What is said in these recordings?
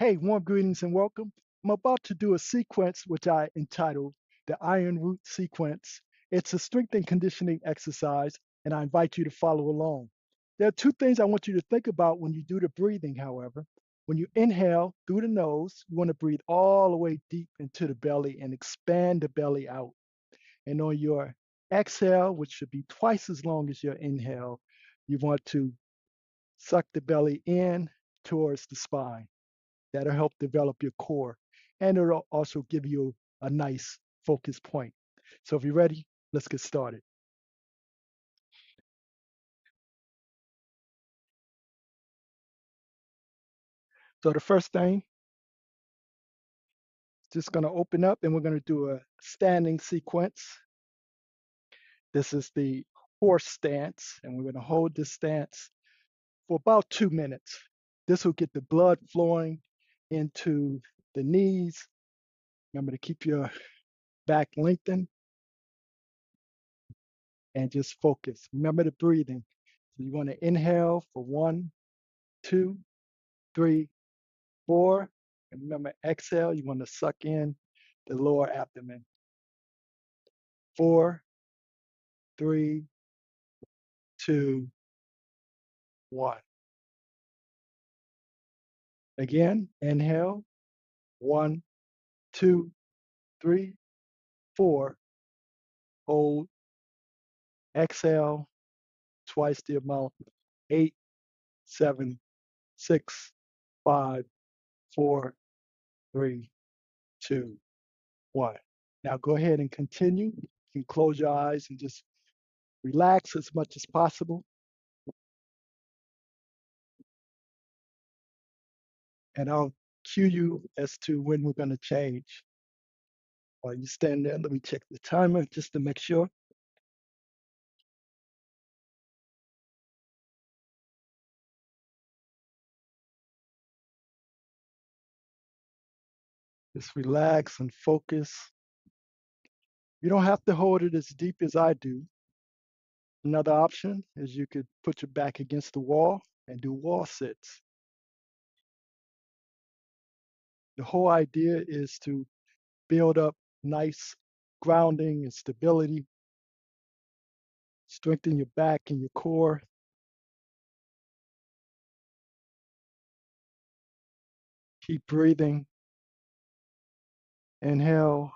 Hey, warm greetings and welcome. I'm about to do a sequence which I entitled the Iron Root Sequence. It's a strength and conditioning exercise, and I invite you to follow along. There are two things I want you to think about when you do the breathing, however. When you inhale through the nose, you want to breathe all the way deep into the belly and expand the belly out. And on your exhale, which should be twice as long as your inhale, you want to suck the belly in towards the spine. That'll help develop your core, and it'll also give you a nice focus point. So if you're ready, let's get started. So the first thing, just going to open up and we're going to do a standing sequence. This is the horse stance, and we're going to hold this stance for about 2 minutes. This will get the blood flowing into the knees. Remember to keep your back lengthened and just focus. Remember the breathing. So you want to inhale for 1, 2, 3, 4. And remember, exhale, you want to suck in the lower abdomen. 4, 3, 2, 1. Again, inhale. 1, 2, 3, 4. Hold. Exhale twice the amount. 8, 7, 6, 5, 4, 3, 2, 1. Now go ahead and continue. You can close your eyes and just relax as much as possible. And I'll cue you as to when we're going to change. While you stand there, let me check the timer just to make sure. Just relax and focus. You don't have to hold it as deep as I do. Another option is you could put your back against the wall and do wall sits. The whole idea is to build up nice grounding and stability, strengthen your back and your core. Keep breathing. Inhale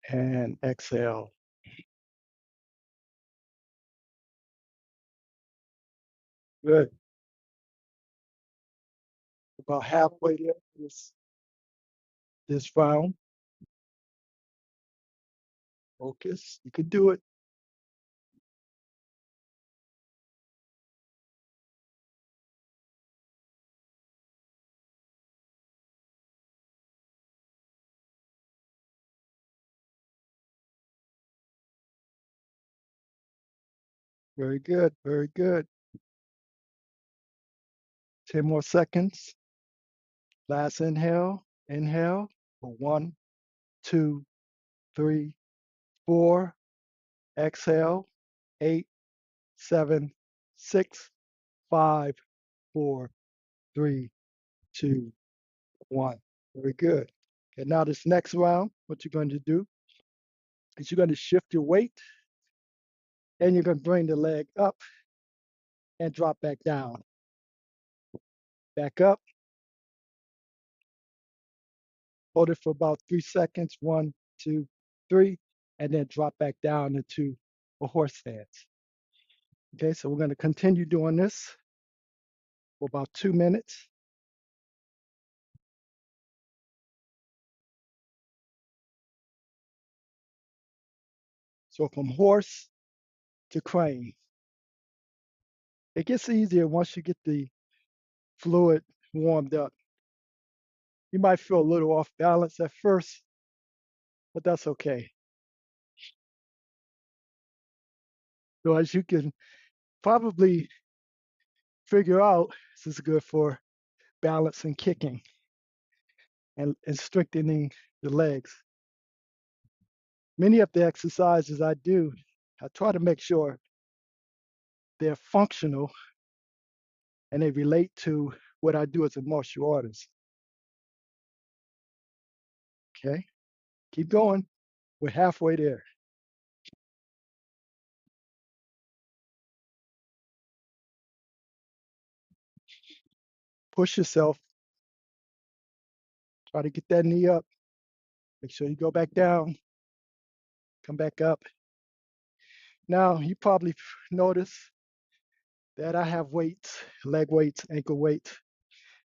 and exhale. Good. About halfway there, this round. Focus. You can do it. Very good. Very good. 10 more seconds. Last inhale. Inhale for 1, 2, 3, 4. Exhale. 8, 7, 6, 5, 4, 3, 2, 1. Very good. Okay, now this next round, what you're going to do is you're going to shift your weight and you're going to bring the leg up and drop back down. Back up. Hold it for about 3 seconds. 1, 2, 3, and then drop back down into a horse stance. Okay, so we're going to continue doing this for about 2 minutes. So from horse to crane. It gets easier once you get the fluid warmed up. You might feel a little off balance at first, but that's okay. So as you can probably figure out, this is good for balance and kicking and strengthening the legs. Many of the exercises I do, I try to make sure they're functional and they relate to what I do as a martial artist. Okay, keep going. We're halfway there. Push yourself. Try to get that knee up. Make sure you go back down. Come back up. Now, you probably notice that I have weights, leg weights, ankle weights.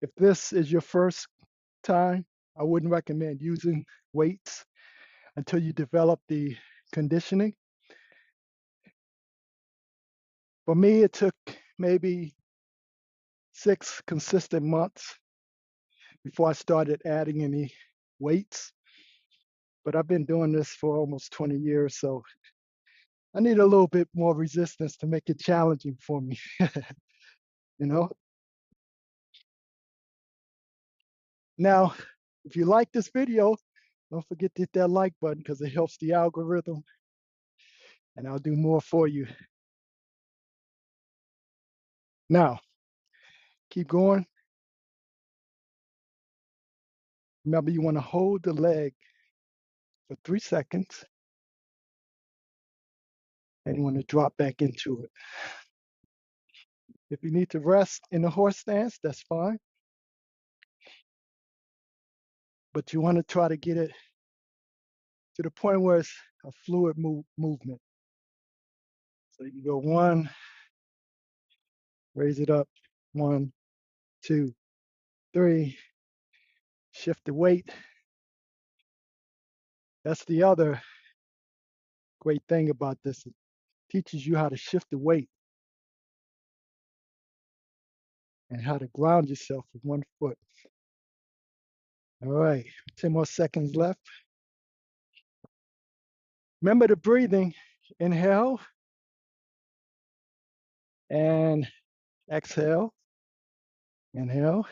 If this is your first time, I wouldn't recommend using weights until you develop the conditioning. For me, it took maybe 6 consistent months before I started adding any weights. But I've been doing this for almost 20 years, so I need a little bit more resistance to make it challenging for me, you know? Now, if you like this video, don't forget to hit that like button because it helps the algorithm and I'll do more for you. Now, keep going. Remember, you want to hold the leg for 3 seconds and you want to drop back into it. If you need to rest in the horse stance, that's fine. But you want to try to get it to the point where it's a fluid movement. So you can go 1, raise it up, 1, 2, 3, shift the weight. That's the other great thing about this. It teaches you how to shift the weight and how to ground yourself with 1 foot. All right, 10 more seconds left. Remember the breathing. Inhale and exhale. Inhale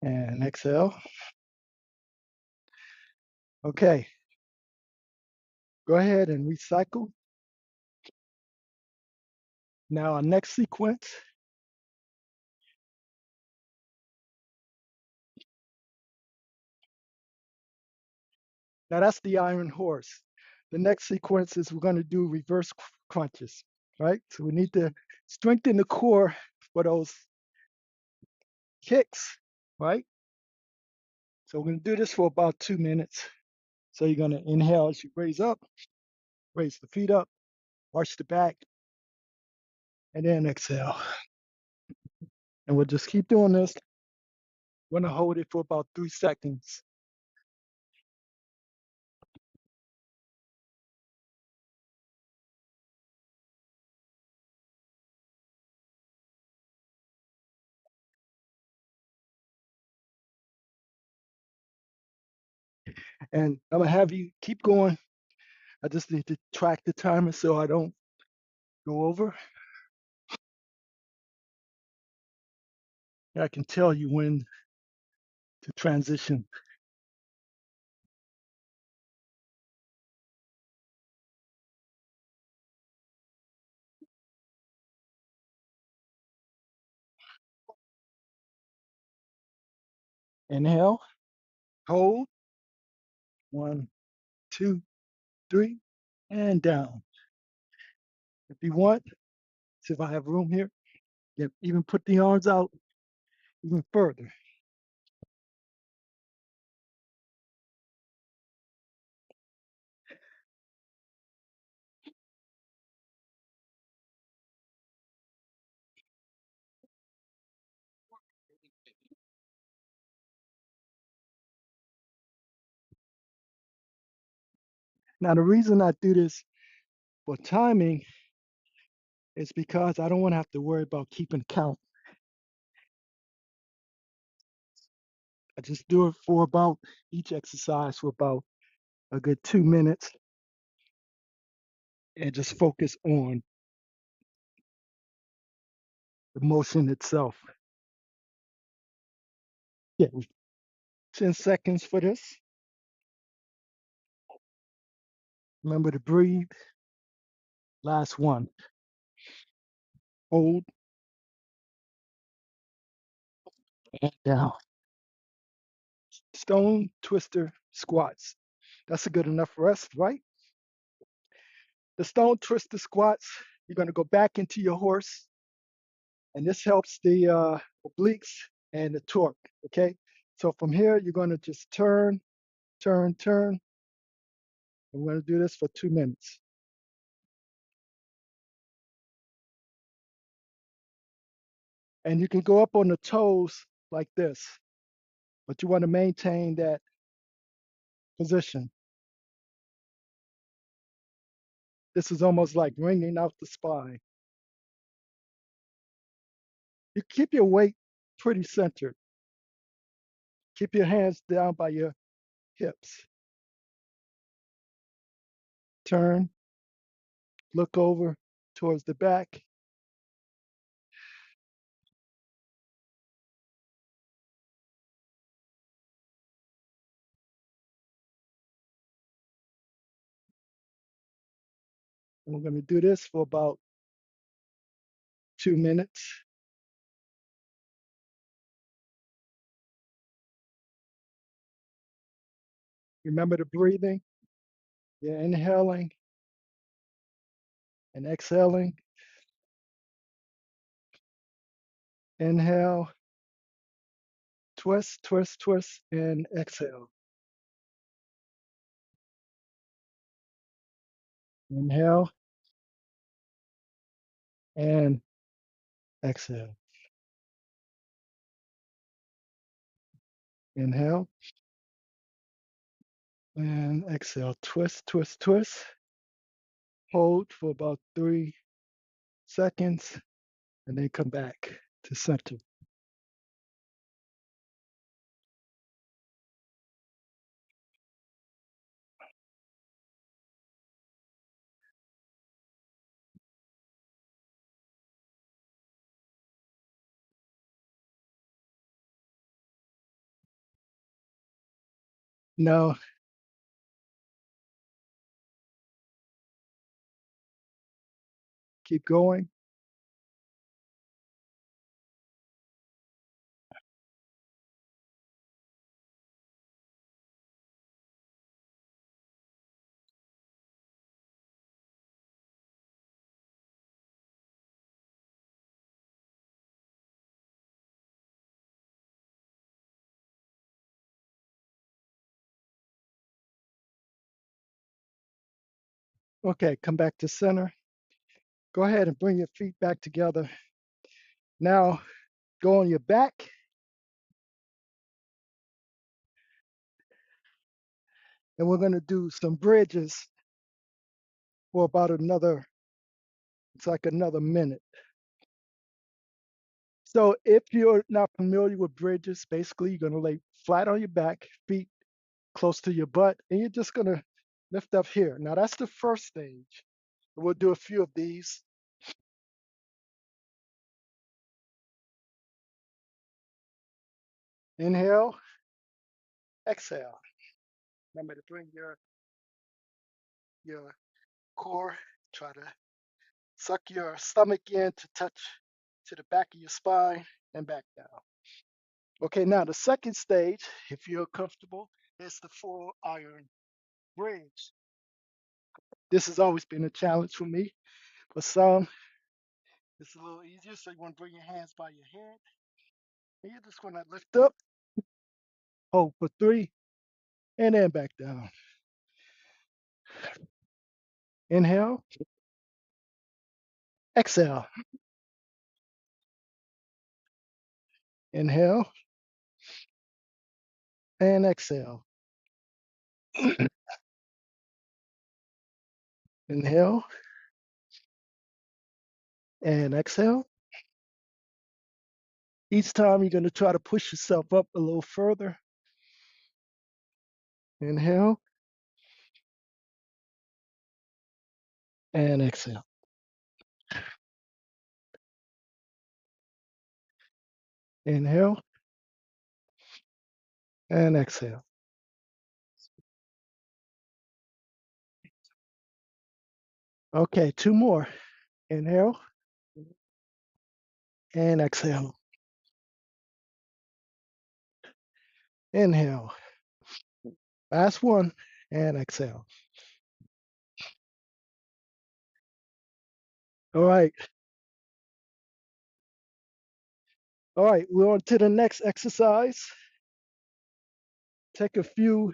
and exhale. Okay, go ahead and recycle. Now our next sequence. Now that's the iron horse. The next sequence is we're going to do reverse crunches, right? So we need to strengthen the core for those kicks, right? So we're going to do this for about 2 minutes. So you're going to inhale as you raise up, raise the feet up, arch the back, and then exhale. And we'll just keep doing this. We're going to hold it for about 3 seconds. And I'm going to have you keep going. I just need to track the timer so I don't go over. And I can tell you when to transition. Inhale, hold, 1, 2, 3, and down. If you want, see if I have room here, you even put the arms out even further. Now, the reason I do this for timing is because I don't want to have to worry about keeping count. I just do it for about each exercise for about a good 2 minutes and just focus on the motion itself. Yeah, 10 seconds for this. Remember to breathe. Last one. Hold and down. Stone twister squats. That's a good enough rest, right? The stone twister squats, you're going to go back into your horse, and this helps the obliques and the torque. Okay. So from here, you're going to just turn, turn, turn. And we're going to do this for 2 minutes. And you can go up on the toes like this, but you want to maintain that position. This is almost like wringing out the spine. You keep your weight pretty centered. Keep your hands down by your hips. Turn, look over towards the back. And we're going to do this for about 2 minutes. Remember the breathing. You're inhaling and exhaling. Inhale, twist, twist, twist, and exhale. Inhale and exhale. Inhale and exhale. Twist, twist, twist. Hold for about 3 seconds and then come back to center. Now, keep going. Okay, come back to center. Go ahead and bring your feet back together. Now, go on your back. And we're going to do some bridges for about it's like another minute. So if you're not familiar with bridges, basically you're going to lay flat on your back, feet close to your butt, and you're just going to lift up here. Now that's the first stage. We'll do a few of these. Inhale, exhale. Remember to bring your core, try to suck your stomach in to touch to the back of your spine and back down. Okay, now the second stage, if you're comfortable, is the full iron bridge. This has always been a challenge for me. For some, it's a little easier. So you want to bring your hands by your head. And you're just going to lift up, hold for 3, and then back down. Inhale, exhale. Inhale and exhale. Inhale and exhale. Each time you're going to try to push yourself up a little further. Inhale and exhale. Inhale and exhale. Okay, 2 more. Inhale and exhale. Inhale. Last one, and exhale. All right. All right, we're on to the next exercise. Take a few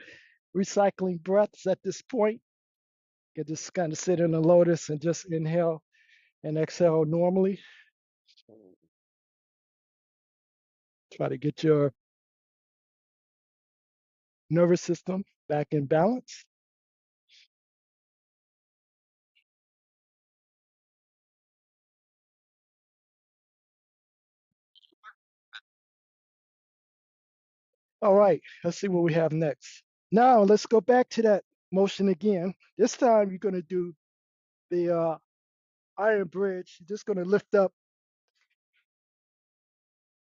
recycling breaths at this point. You can just kind of sit in a lotus and just inhale and exhale normally. Try to get your nervous system back in balance. All right, let's see what we have next. Now let's go back to that motion again. This time you're going to do the iron bridge. You're just going to lift up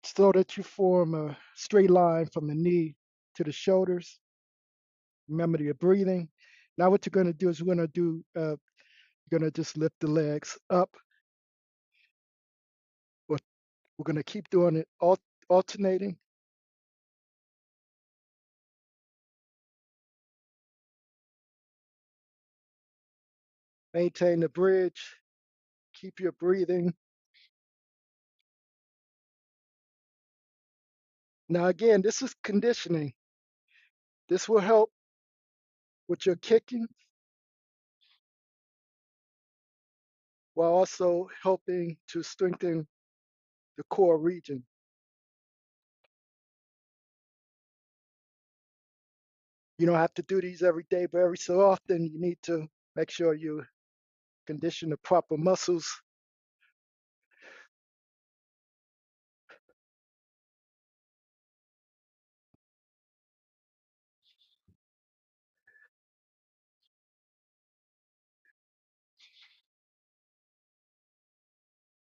so that you form a straight line from the knee to the shoulders. Remember your breathing. Now what you're going to do is we're going to just lift the legs up. We're going to keep doing it, alternating. Maintain the bridge. Keep your breathing. Now again, this is conditioning. This will help with your kicking while also helping to strengthen the core region. You don't have to do these every day, but every so often you need to make sure you condition the proper muscles.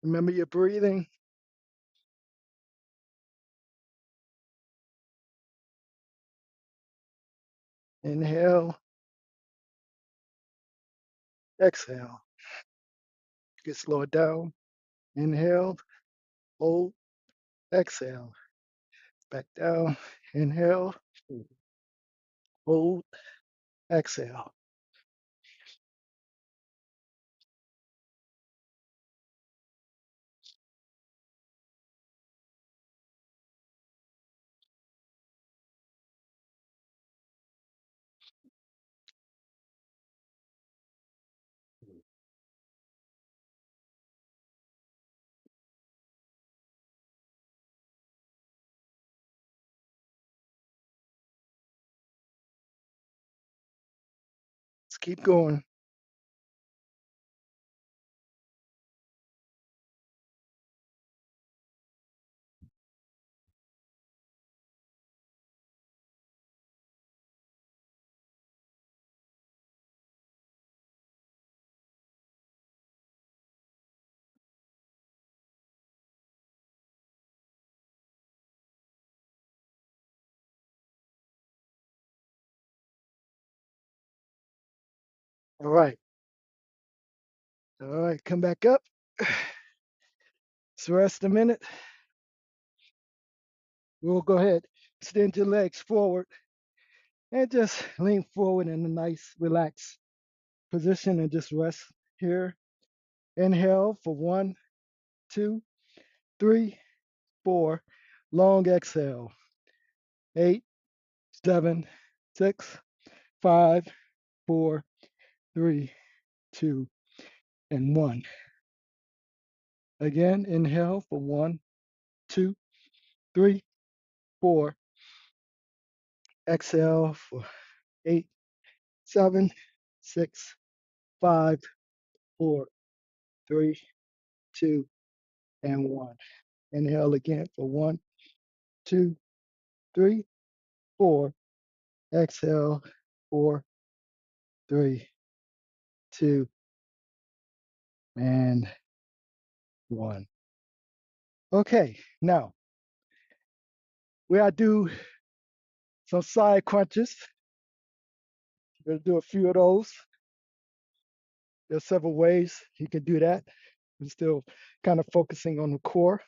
Remember your breathing. Inhale, exhale. Get slow it down. Inhale, hold, exhale. Back down. Inhale, hold, exhale. Let's keep going. All right. All right, come back up. So rest a minute. We'll go ahead, extend your legs forward and just lean forward in a nice, relaxed position and just rest here. Inhale for 1, 2, 3, 4. Long exhale. 8, 7, 6, 5, 4, 3, 2, and 1. Again, inhale for 1, 2, 3, 4. Exhale for 8, 7, 6, 5, 4, 3, 2, and 1. Inhale again for 1, 2, 3, 4. Exhale, 4, 3, 2, and 1. Okay, now we gotta do some side crunches. We're gonna do a few of those. There's several ways you can do that. We're still kind of focusing on the core.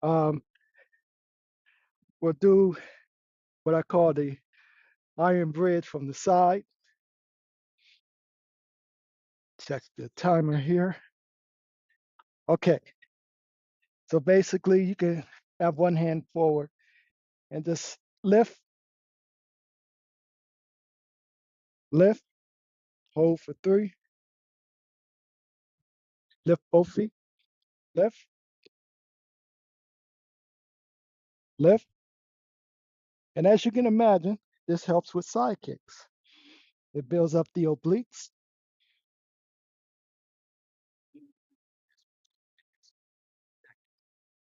Um, we'll do what I call the iron bridge from the side. Check the timer here. Okay, so basically you can have one hand forward and just lift, lift, hold for 3, lift both feet, lift, lift. And as you can imagine, this helps with side kicks. It builds up the obliques.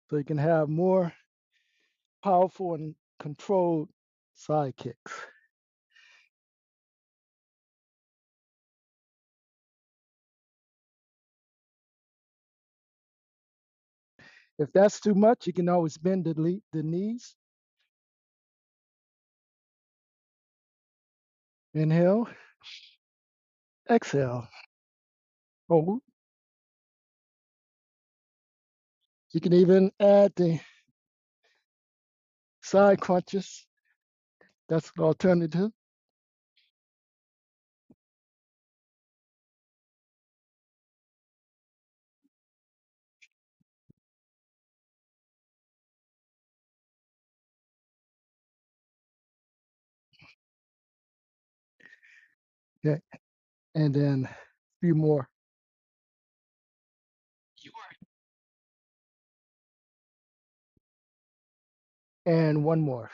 So you can have more powerful and controlled side kicks. If that's too much, you can always bend the knees. Inhale, exhale, hold. You can even add the side crunches. That's an alternative. Okay. And then a few more. And one more.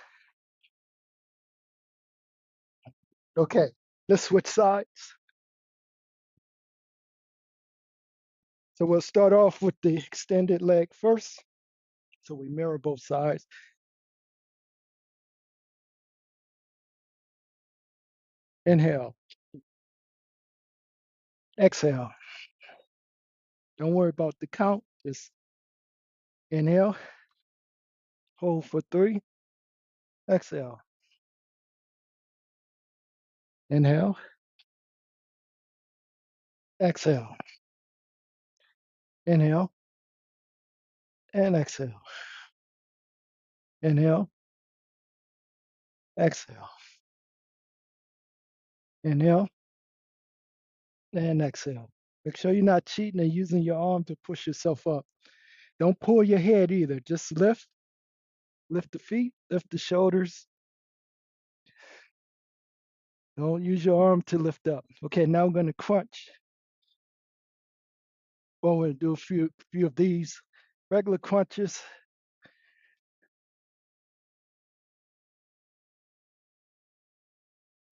Okay, let's switch sides. So we'll start off with the extended leg first. So we mirror both sides. Inhale, exhale. Don't worry about the count. Just inhale, hold for 3, exhale. Inhale, exhale. Inhale and exhale. Inhale, exhale. Inhale and exhale. Make sure you're not cheating and using your arm to push yourself up. Don't pull your head either. Just lift the feet, lift the shoulders. Don't use your arm to lift up. Okay, now I'm going to crunch. Well, we're going to do a few of these regular crunches.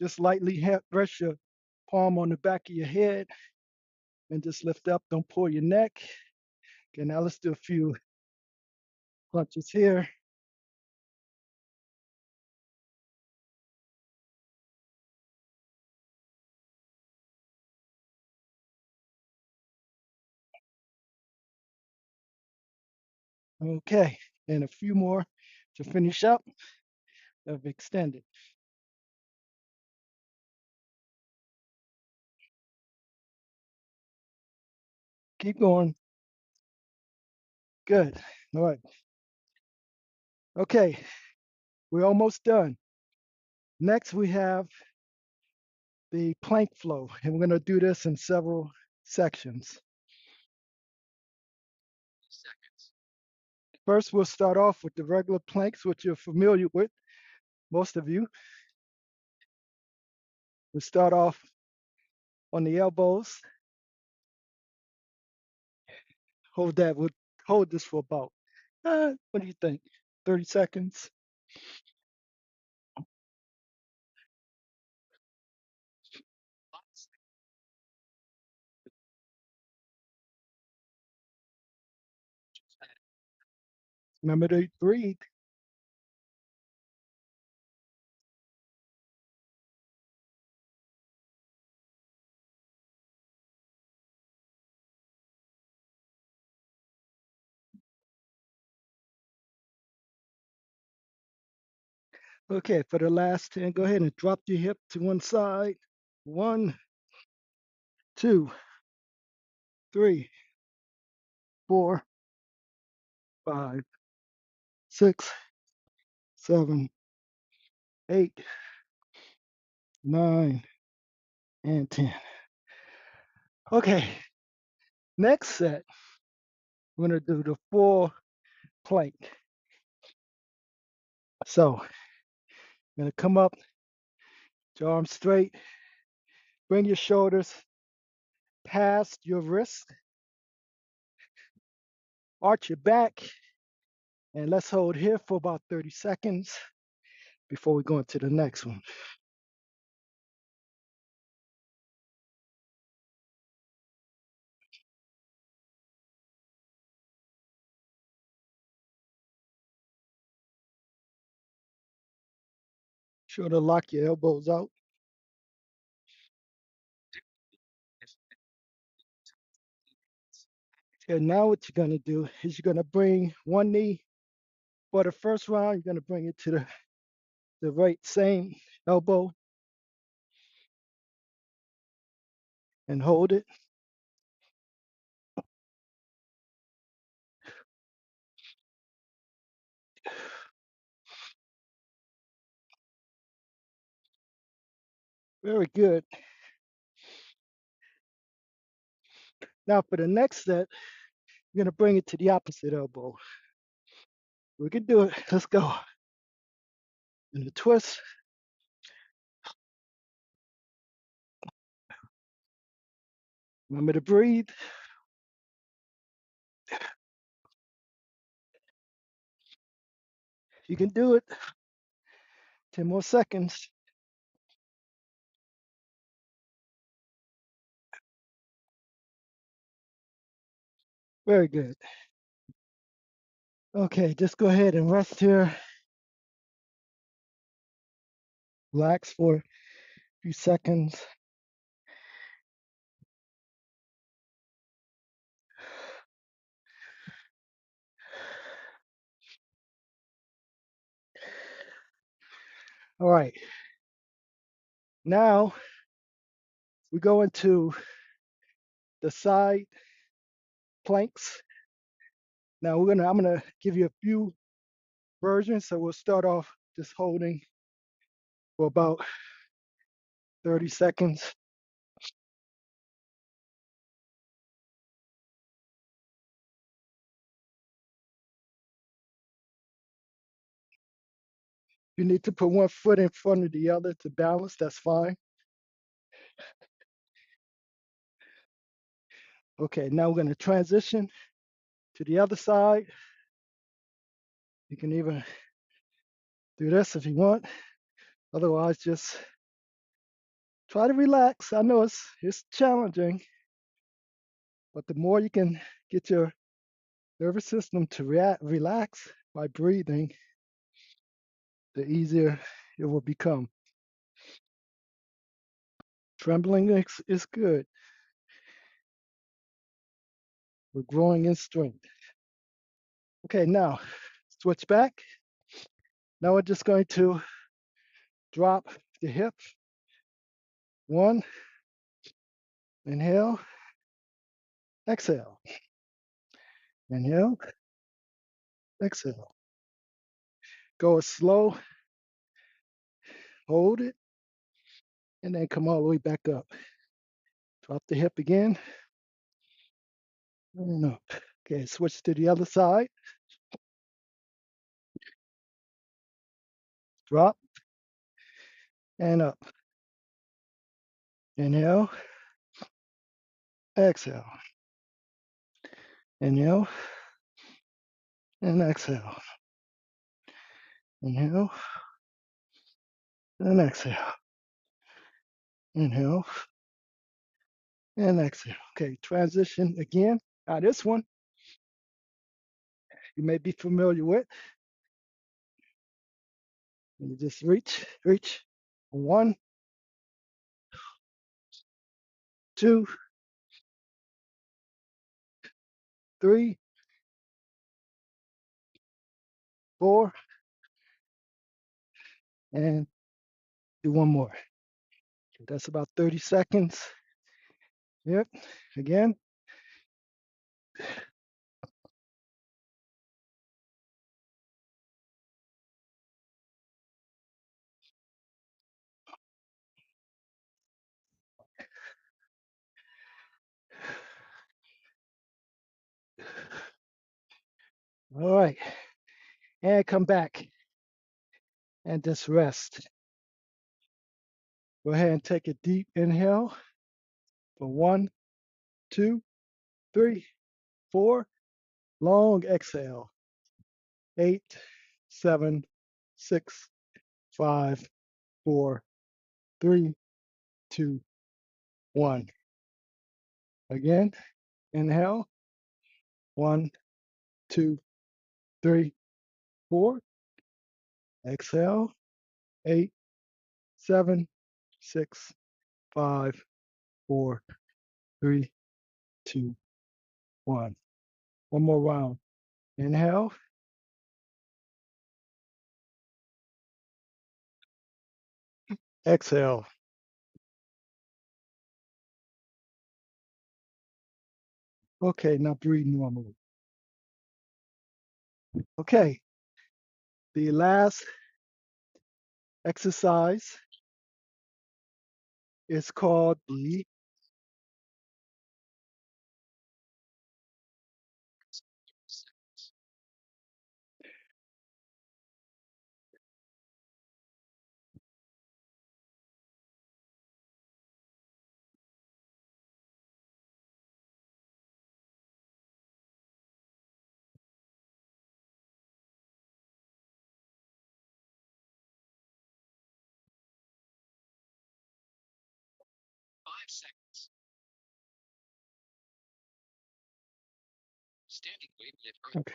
Just lightly rest your palm on the back of your head and just lift up. Don't pull your neck. Okay, now let's do a few crunches here. Okay, and a few more to finish up of extended. Keep going. Good. All right. Okay, we're almost done. Next, we have the plank flow, and we're going to do this in several sections. First, we'll start off with the regular planks, which you're familiar with, most of you. We start off on the elbows. Hold that. We'll hold this for about, what do you think, 30 seconds? Remember to breathe. Okay, for the last 10, go ahead and drop your hip to one side. 1, 2, 3, 4, 5, 6, 7, 8, 9, and 10. Okay, next set, we're going to do the full plank. So, I'm going to come up, your arms straight, bring your shoulders past your wrist, arch your back, and let's hold here for about 30 seconds before we go into the next one. Sure to lock your elbows out. And now what you're going to do is you're going to bring one knee for the first round. You're going to bring it to the right same elbow and hold it. Very good. Now for the next set, you're going to bring it to the opposite elbow. We can do it. Let's go. And a twist. Remember to breathe. You can do it. 10 more seconds. Very good. Okay, just go ahead and rest here. Relax for a few seconds. All right. Now we go into the side planks. Now I'm gonna give you a few versions. So we'll start off just holding for about 30 seconds. You need to put one foot in front of the other to balance, that's fine. Okay, now we're gonna transition to the other side. You can even do this if you want. Otherwise, just try to relax. I know it's challenging, but the more you can get your nervous system to relax by breathing, the easier it will become. Trembling is good. We're growing in strength. Okay, now switch back. Now we're just going to drop the hips. One, inhale, exhale. Inhale, exhale. Go slow, hold it, and then come all the way back up. Drop the hip again, and up. Okay, switch to the other side. Drop, and up. Inhale, exhale. Inhale, and exhale. Inhale, and exhale. Inhale, and exhale. Okay, transition again. Now this one you may be familiar with. You just reach. 1, 2, 3, 4, and do one more. Okay, that's about 30 seconds. Yep, again. All right. And come back and just rest. Go ahead and take a deep inhale for 1, 2, 3, 4. Long exhale. 8, 7, 6, 5, 4, 3, 2, 1. Again, inhale. 1, 2, 3, 4. Exhale. 8, 7, 6, 5, 4, 3, 2, 1. One more round. Inhale. Exhale. Okay, now breathe normally. Okay, the last exercise is called the okay.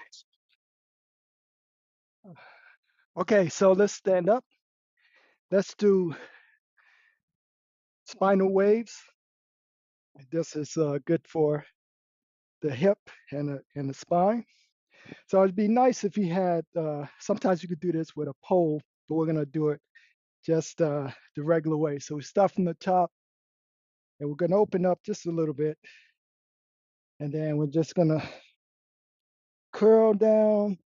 Okay, so let's stand up. Let's do spinal waves. This is good for the hip and the spine. So it'd be nice if you had, sometimes you could do this with a pole, but we're gonna do it just the regular way. So we start from the top and we're gonna open up just a little bit. And then we're just gonna curl down,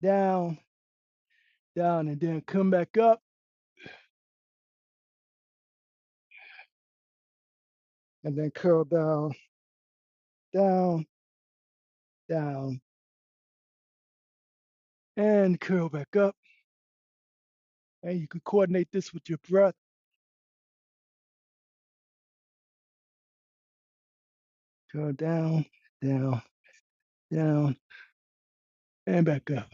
down, down, and then come back up. And then curl down, down, down, and curl back up. And you can coordinate this with your breath. Curl down, down, down, and back up.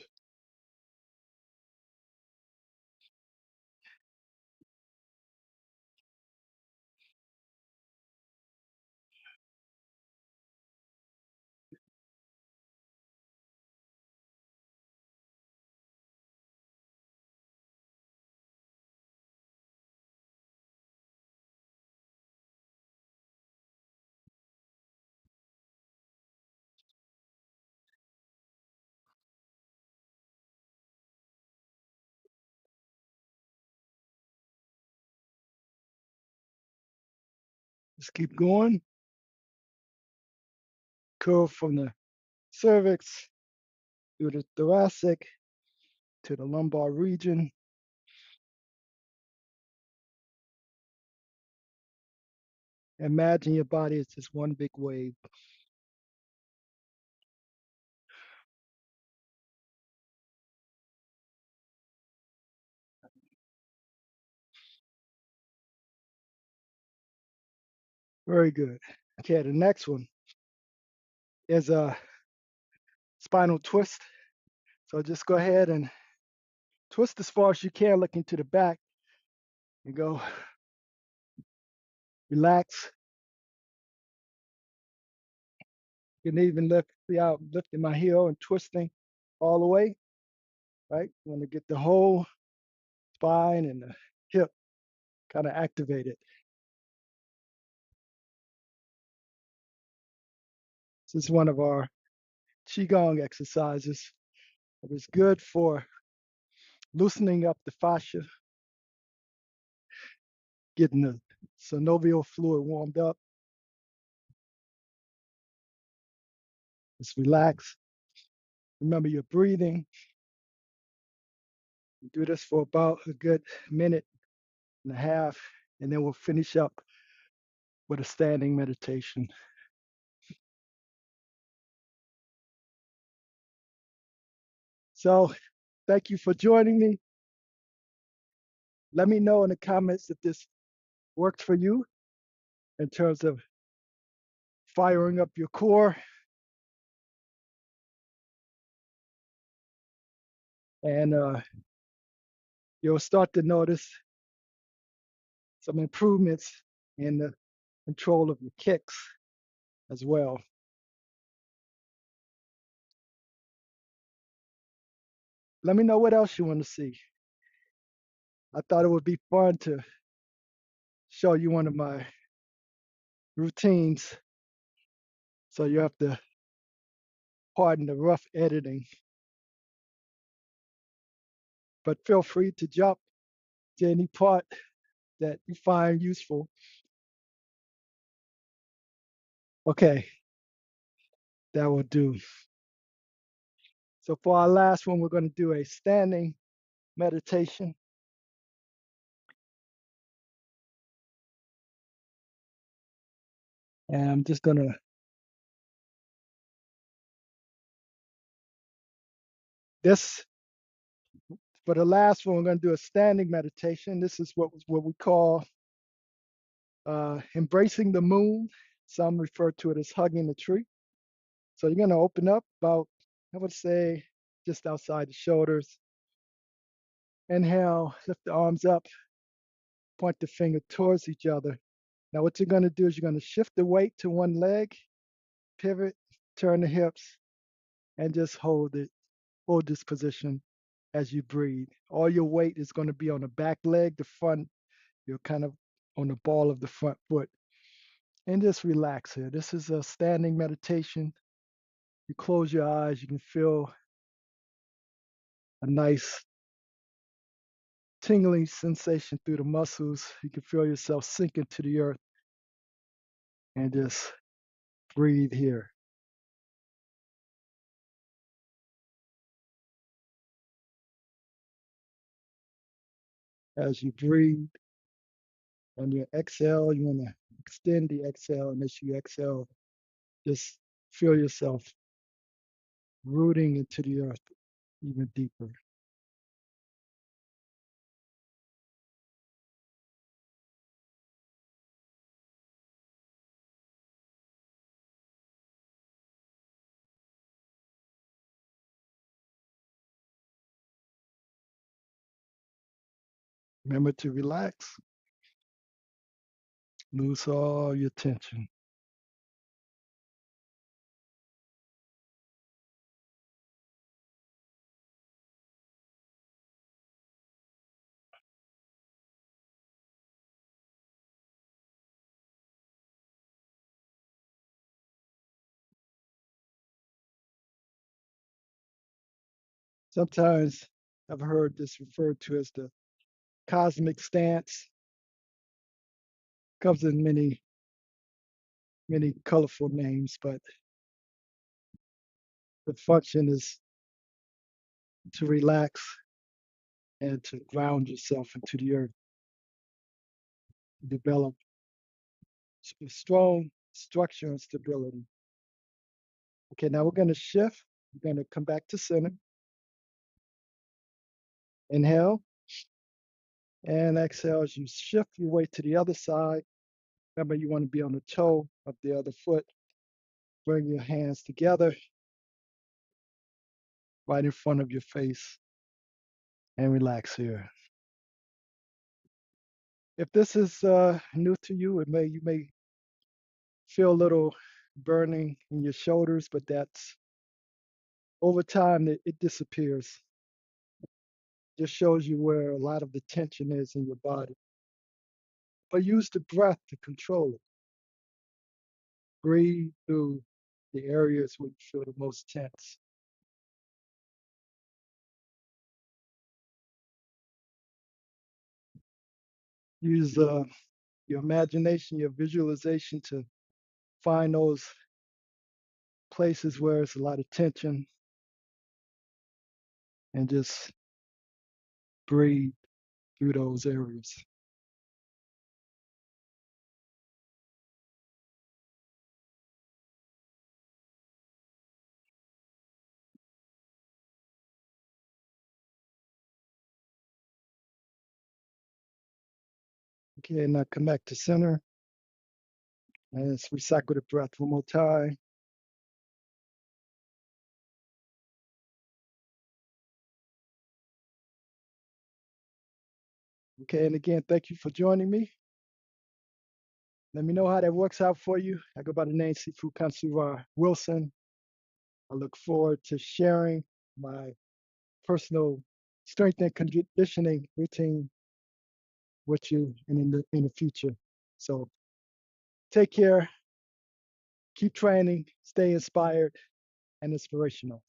Just keep going. Curl from the cervix through the thoracic to the lumbar region. Imagine your body is just one big wave. Very good. Okay, the next one is a spinal twist. So just go ahead and twist as far as you can, looking to the back, and go relax. You can even see how I'm lifting my heel and twisting all the way, right? You want to get the whole spine and the hip kind of activated. This is one of our Qigong exercises. It's good for loosening up the fascia, getting the synovial fluid warmed up. Just relax. Remember your breathing. Do this for about a good minute and a half, and then we'll finish up with a standing meditation. So thank you for joining me. Let me know in the comments if this worked for you in terms of firing up your core. And you'll start to notice some improvements in the control of your kicks as well. Let me know what else you want to see. I thought it would be fun to show you one of my routines. So you have to pardon the rough editing, but feel free to jump to any part that you find useful. Okay, that will do. So for our last one, we're going to do a standing meditation. And I'm just going to, this, for the last one, we're going to do a standing meditation. This is what we call embracing the moon. Some refer to it as hugging the tree. So you're going to open up about, I would say, just outside the shoulders. Inhale, lift the arms up, point the finger towards each other. Now what you're going to do is you're going to shift the weight to one leg, pivot, turn the hips, and just hold it. Hold this position as you breathe. All your weight is going to be on the back leg, the front, you're kind of on the ball of the front foot. And just relax here. This is a standing meditation. You close your eyes, you can feel a nice tingling sensation through the muscles. You can feel yourself sinking to the earth and just breathe here. As you breathe on your exhale, you want to extend the exhale, and as you exhale, just feel yourself rooting into the earth even deeper. Remember to relax, lose all your tension. Sometimes I've heard this referred to as the cosmic stance. Comes in many colorful names, but the function is to relax and to ground yourself into the earth, develop strong structure and stability. Okay, now we're going to shift. We're going to come back to center. Inhale and exhale as you shift your weight to the other side. Remember, you want to be on the toe of the other foot. Bring your hands together right in front of your face and relax here. If this is new to you, you may feel a little burning in your shoulders, but that's over time it disappears. Just shows you where a lot of the tension is in your body. But use the breath to control it. Breathe through the areas where you feel the most tense. Use your imagination, your visualization to find those places where it's a lot of tension and just breathe through those areas. Okay, now come back to center. And let's recycle the breath one more time. Okay, and again, thank you for joining me. Let me know how that works out for you. I go by the name Sifu Kansuwa Wilson. I look forward to sharing my personal strength and conditioning routine with you and in the future. So take care, keep training, stay inspired and inspirational.